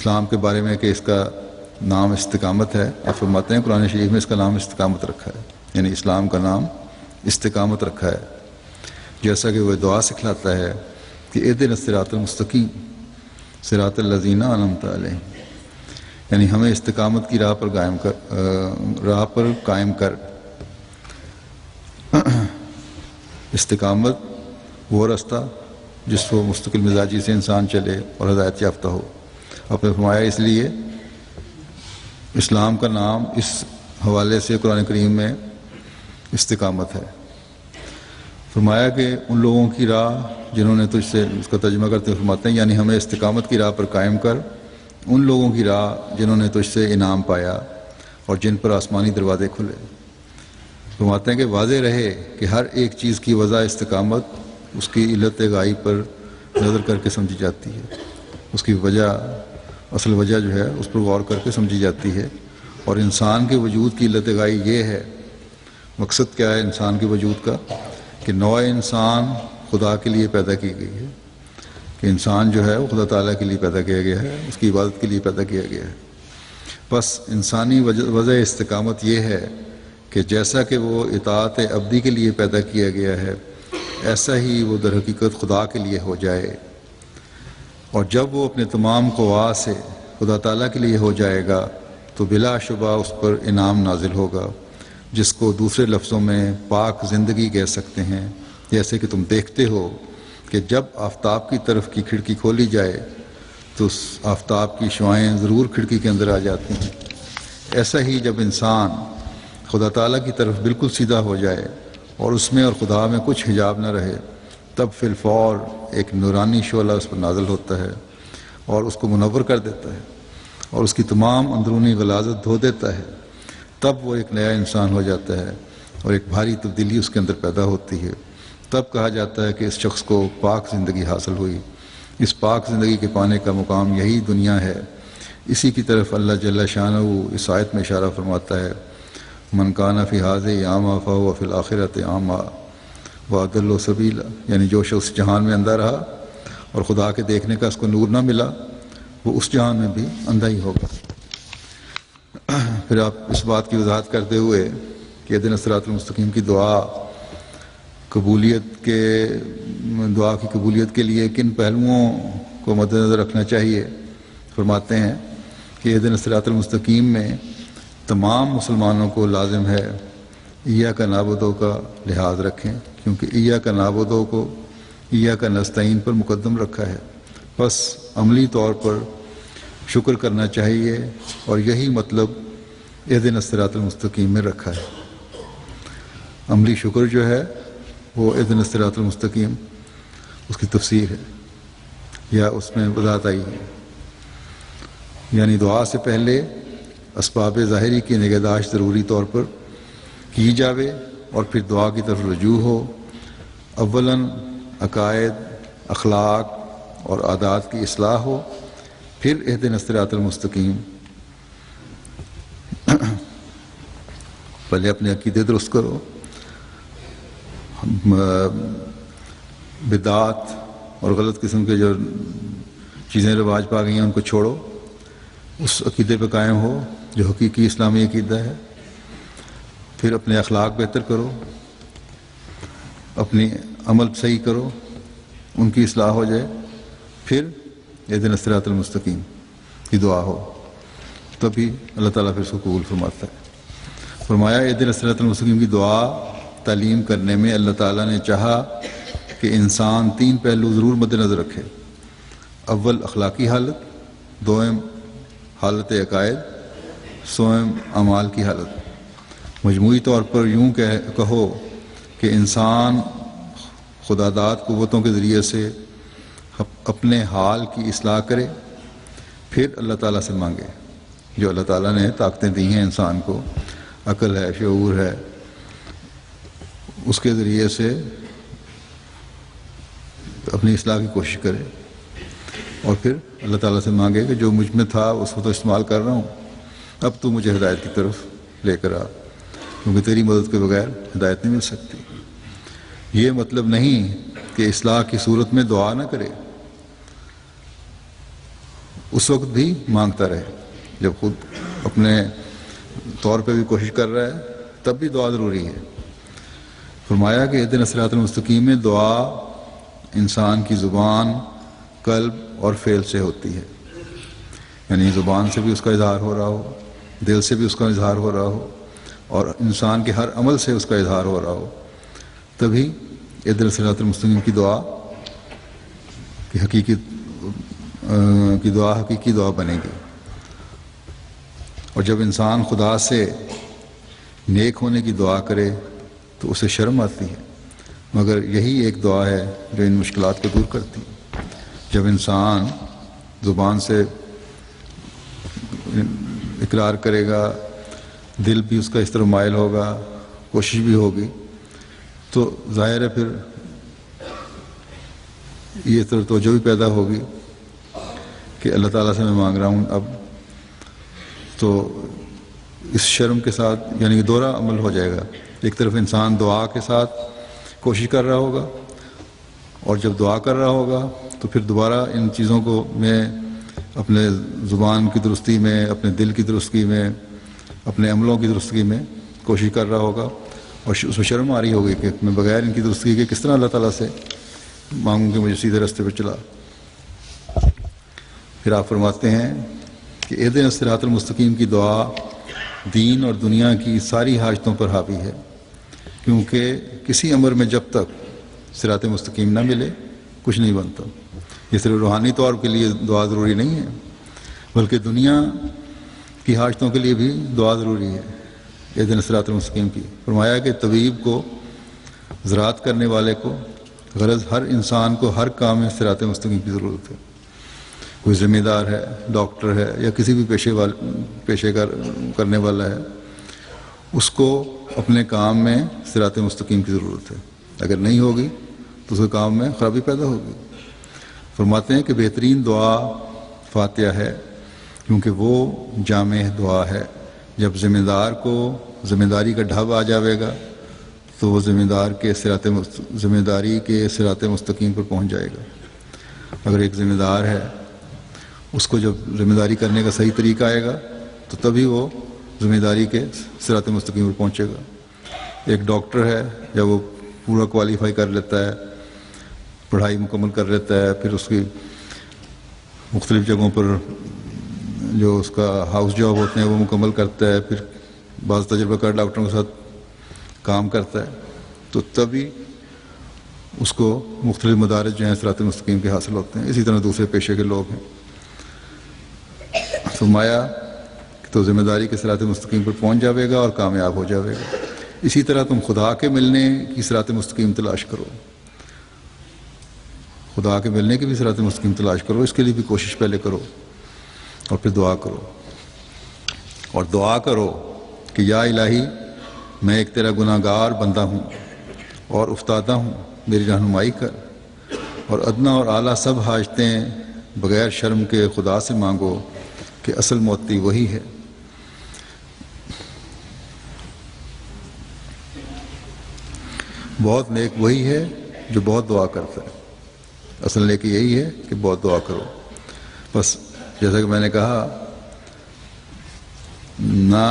اسلام کے بارے میں کہ اس کا نام استقامت ہے، آپ فرماتے ہیں قرآن شریف میں اس کا نام استقامت رکھا ہے، یعنی اسلام کا نام استقامت رکھا ہے، جیسا کہ وہ دعا سکھلاتا ہے کہ اہدنا الصراط المستقیم صراط الذین انعمت علیہم، یعنی ہمیں استقامت کی راہ پر قائم کر۔ استقامت وہ راستہ جس کو مستقل مزاجی سے انسان چلے اور ہدایت یافتہ ہو۔ آپ نے فرمایا اس لیے اسلام کا نام اس حوالے سے قرآن کریم میں استقامت ہے۔ فرمایا کہ ان لوگوں کی راہ جنہوں نے تجھ سے، اس کا ترجمہ کرتے ہوئے فرماتے ہیں یعنی ہمیں استقامت کی راہ پر قائم کر ان لوگوں کی راہ جنہوں نے تجھ سے انعام پایا اور جن پر آسمانی دروازے کھلے۔ فرماتے ہیں کہ واضح رہے کہ ہر ایک چیز کی وجہ استقامت اس کی علت غائب پر نظر کر کے سمجھی جاتی ہے، اس کی وجہ، اصل وجہ جو ہے اس پر غور کر کے سمجھی جاتی ہے۔ اور انسان کے وجود کی علت غائب یہ ہے، مقصد کیا ہے انسان کے وجود کا، کہ نوع انسان خدا کے لیے پیدا کی گئی ہے، کہ انسان جو ہے وہ خدا تعالیٰ کے لیے پیدا کیا گیا ہے، اس کی عبادت کے لیے پیدا کیا گیا ہے۔ بس انسانی وجہ استقامت یہ ہے کہ جیسا کہ وہ اطاعت عبدی کے لیے پیدا کیا گیا ہے ایسا ہی وہ در حقیقت خدا کے لیے ہو جائے، اور جب وہ اپنے تمام قوا سے خدا تعالیٰ کے لیے ہو جائے گا تو بلا شبہ اس پر انعام نازل ہوگا، جس کو دوسرے لفظوں میں پاک زندگی کہہ سکتے ہیں۔ جیسے کہ تم دیکھتے ہو کہ جب آفتاب کی طرف کی کھڑکی کھولی جائے تو اس آفتاب کی شعاعیں ضرور کھڑکی کے اندر آ جاتی ہیں، ایسا ہی جب انسان خدا تعالیٰ کی طرف بالکل سیدھا ہو جائے اور اس میں اور خدا میں کچھ حجاب نہ رہے، تب فی الفور ایک نورانی شعلہ اس پر نازل ہوتا ہے اور اس کو منور کر دیتا ہے اور اس کی تمام اندرونی غلاظت دھو دیتا ہے۔ تب وہ ایک نیا انسان ہو جاتا ہے اور ایک بھاری تبدیلی اس کے اندر پیدا ہوتی ہے۔ تب کہا جاتا ہے کہ اس شخص کو پاک زندگی حاصل ہوئی۔ اس پاک زندگی کے پانے کا مقام یہی دنیا ہے۔ اسی کی طرف اللہ جل شانہ اس آیت میں اشارہ فرماتا ہے، من کان فی ھذہ اعمیٰ فہو فی الآخرۃ اعمیٰ واضل سبیلا، یعنی جو شخص جہان میں اندھا رہا اور خدا کے دیکھنے کا اس کو نور نہ ملا وہ اس جہان میں بھی اندھا ہی ہوگا۔ پھر آپ اس بات کی وضاحت کرتے ہوئے کہ اہدنا الصراط المستقیم کی دعا کی قبولیت کے لیے کن پہلوؤں کو مد نظر رکھنا چاہیے، فرماتے ہیں کہ اہدنا الصراط المستقیم میں تمام مسلمانوں کو لازم ہے ایاک نعبد کا لحاظ رکھیں، کیونکہ ایاک نعبد کو ایاک نستعین پر مقدم رکھا ہے۔ بس عملی طور پر شکر کرنا چاہیے اور یہی مطلب اہدنا الصراط المستقیم میں رکھا ہے۔ عملی شکر جو ہے وہ اہدنا الصراط المستقیم اس کی تفسیر ہے یا اس میں وضاحت آئی ہے، یعنی دعا سے پہلے اسباب ظاہری کی نگہداشت ضروری طور پر کی جاوے اور پھر دعا کی طرف رجوع ہو۔ اولاً عقائد، اخلاق اور عادات کی اصلاح ہو، پھر اہدنا الصراط المستقیم، پہلے اپنے عقیدے درست کرو، بدعات اور غلط قسم کے جو چیزیں رواج پا گئی ہیں ان کو چھوڑو، اس عقیدے پہ قائم ہو جو حقیقی اسلامی عقیدہ ہے۔ پھر اپنے اخلاق بہتر کرو، اپنی عمل صحیح کرو، ان کی اصلاح ہو جائے، پھر اہدنا الصراط المستقیم کی دعا ہو، تبھی اللہ تعالیٰ پھر اس کو قبول فرماتا ہے۔ فرمایا اہدنا الصراط المستقیم کی دعا تعلیم کرنے میں اللہ تعالیٰ نے چاہا کہ انسان تین پہلو ضرور مد نظر رکھے، اول اخلاقی حالت، دوم حالت عقائد، سوم اعمال کی حالت۔ مجموعی طور پر یوں کہو کہ انسان خداداد قوتوں کے ذریعے سے اپنے حال کی اصلاح کرے، پھر اللہ تعالیٰ سے مانگے۔ جو اللہ تعالیٰ نے طاقتیں دی ہیں انسان کو، عقل ہے، شعور ہے، اس کے ذریعے سے اپنی اصلاح کی کوشش کرے اور پھر اللہ تعالیٰ سے مانگے کہ جو مجھ میں تھا اس کو تو استعمال کر رہا ہوں، اب تو مجھے ہدایت کی طرف لے کر آ، کیونکہ تیری مدد کے بغیر ہدایت نہیں مل سکتی۔ یہ مطلب نہیں کہ اصلاح کی صورت میں دعا نہ کرے، اس وقت بھی مانگتا رہے، جب خود اپنے طور پہ بھی کوشش کر رہا ہے تب بھی دعا ضروری ہے۔ فرمایا کہ اہدنا الصراط المستقیم میں دعا انسان کی زبان، قلب اور فعل سے ہوتی ہے، یعنی زبان سے بھی اس کا اظہار ہو رہا ہو، دل سے بھی اس کا اظہار ہو رہا ہو، اور انسان کے ہر عمل سے اس کا اظہار ہو رہا ہو، تبھی اہدنا الصراط المستقیم کی دعا حقیقی دعا بنے گی۔ اور جب انسان خدا سے نیک ہونے کی دعا کرے تو اسے شرم آتی ہے، مگر یہی ایک دعا ہے جو ان مشکلات کو دور کرتی ہے۔ جب انسان زبان سے اقرار کرے گا، دل بھی اس کا اس طرح مائل ہوگا، کوشش بھی ہوگی، تو ظاہر ہے پھر یہ توجہ بھی پیدا ہوگی کہ اللہ تعالیٰ سے میں مانگ رہا ہوں اب، تو اس شرم کے ساتھ یعنی کہ دوہرا عمل ہو جائے گا۔ ایک طرف انسان دعا کے ساتھ کوشش کر رہا ہوگا، اور جب دعا کر رہا ہوگا تو پھر دوبارہ ان چیزوں کو میں اپنے زبان کی درستی میں، اپنے دل کی درستی میں، اپنے عملوں کی درستگی میں کوشش کر رہا ہوگا، اور اس میں شرم آ رہی ہوگی کہ میں بغیر ان کی درستگی کے کس طرح اللہ تعالیٰ سے مانگوں کہ مجھے سیدھے راستے پہ چلا۔ پھر آپ فرماتے ہیں کہ اہدنا الصراط المستقیم کی دعا دین اور دنیا کی ساری حاجتوں پر حاوی ہے، کیونکہ کسی امر میں جب تک صراط مستقیم نہ ملے کچھ نہیں بنتا۔ یہ صرف روحانی طور کے لیے دعا ضروری نہیں ہے، بلکہ دنیا کی حاجتوں کے لیے بھی دعا ضروری ہے اہدنا الصراط المستقیم کی۔ فرمایا کہ طبیب کو، زراعت کرنے والے کو، غرض ہر انسان کو ہر کام میں صراط مستقیم کی ضرورت ہے۔ کوئی ذمہ دار ہے، ڈاکٹر ہے، یا کسی بھی پیشے کرنے والا ہے، اس کو اپنے کام میں صراط مستقیم کی ضرورت ہے۔ اگر نہیں ہوگی تو اس کے کام میں خرابی پیدا ہوگی۔ فرماتے ہیں کہ بہترین دعا فاتحہ ہے، کیونکہ وہ جامع دعا ہے۔ جب ذمہ دار کو ذمہ داری کا ڈھب آ جاوے گا تو وہ ذمہ داری کے صراط مستقیم پر پہنچ جائے گا۔ اگر ایک ذمہ دار ہے، اس کو جب ذمہ داری کرنے کا صحیح طریقہ آئے گا تو تبھی وہ ذمہ داری کے صراط مستقیم پر پہنچے گا۔ ایک ڈاکٹر ہے، جب وہ پورا کوالیفائی کر لیتا ہے، پڑھائی مکمل کر لیتا ہے، پھر اس کی مختلف جگہوں پر جو اس کا ہاؤس جاب ہوتے ہیں وہ مکمل کرتا ہے، پھر بعض تجربہ کار ڈاکٹروں کے ساتھ کام کرتا ہے، تو تبھی اس کو مختلف مدارج جو ہیں صراط مستقیم کے حاصل ہوتے ہیں۔ اسی طرح دوسرے پیشے کے لوگ ہیں۔ فرمایا کہ تو ذمہ داری کے صراط مستقیم پر پہنچ جاوے گا اور کامیاب ہو جاوے گا۔ اسی طرح تم خدا کے ملنے کی صراط مستقیم تلاش کرو، خدا کے ملنے کی بھی صراط مستقیم تلاش کرو، اس کے لیے بھی کوشش پہلے کرو، اور پھر دعا کرو، اور دعا کرو کہ یا الہی میں ایک تیرا گناہ گار بندہ ہوں اور افتادہ ہوں، میری رہنمائی کر، اور ادنا اور اعلیٰ سب حاجتیں بغیر شرم کے خدا سے مانگو کہ اصل موتی وہی ہے۔ بہت نیک وہی ہے جو بہت دعا کرتا ہے۔ اصل نیکی یہی ہے کہ بہت دعا کرو۔ بس جیسا کہ میں نے کہا، نہ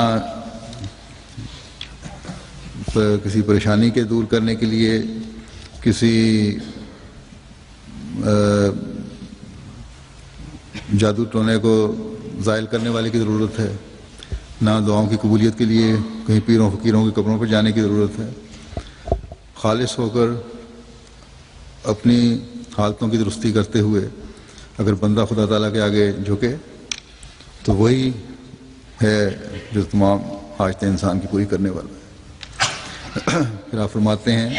کسی پریشانی کے دور کرنے کے لیے کسی جادو ٹونے کو زائل کرنے والے کی ضرورت ہے، نہ دعاؤں کی قبولیت کے لیے کہیں پیروں فقیروں کے قبروں پر جانے کی ضرورت ہے۔ خالص ہو کر اپنی حالتوں کی درستی کرتے ہوئے اگر بندہ خدا تعالیٰ کے آگے جھکے تو وہی ہے جو تمام حاجتیں انسان کی پوری کرنے والا ہے۔ پھر آپ فرماتے ہیں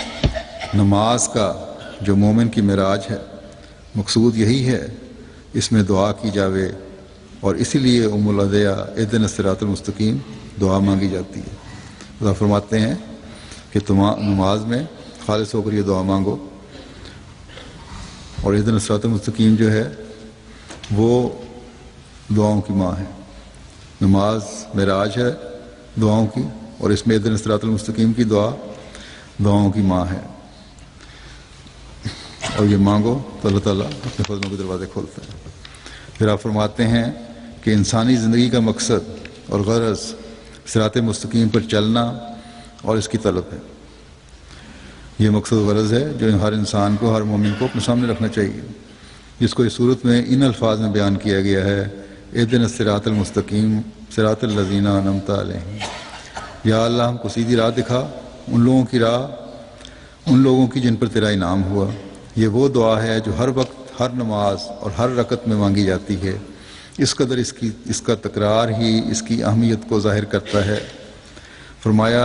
نماز کا جو مومن کی معراج ہے، مقصود یہی ہے اس میں دعا کی جاوے، اور اسی لیے ام الادیہ اہدنا الصراط المستقیم دعا مانگی جاتی ہے۔ خدا فرماتے ہیں کہ نماز میں خالص ہو کر یہ دعا مانگو، اور اہدنا الصراط المستقیم جو ہے وہ دعاؤں کی ماں ہے۔ نماز معراج ہے دعاؤں کی، اور اس میں اہدنا الصراط المستقیم کی دعا دعاؤں کی ماں ہے، اور یہ مانگو تو اللہ تعالیٰ اپنے فضلوں کے دروازے کھولتا ہے۔ پھر آپ فرماتے ہیں کہ انسانی زندگی کا مقصد اور غرض صراط مستقیم پر چلنا اور اس کی طلب ہے۔ یہ مقصد و غرض ہے جو ہر انسان کو، ہر مومن کو اپنے سامنے رکھنا چاہیے، جس کو اس صورت میں ان الفاظ میں بیان کیا گیا ہے: اہدنا الصراط المستقیم صراط الذین انعمت علیہم۔ یا اللہ ہم کو سیدھی راہ دکھا، ان لوگوں کی راہ، ان لوگوں کی جن پر تیرا انعام ہوا۔ یہ وہ دعا ہے جو ہر وقت، ہر نماز اور ہر رکعت میں مانگی جاتی ہے۔ اس قدر اس کا تکرار ہی اس کی اہمیت کو ظاہر کرتا ہے۔ فرمایا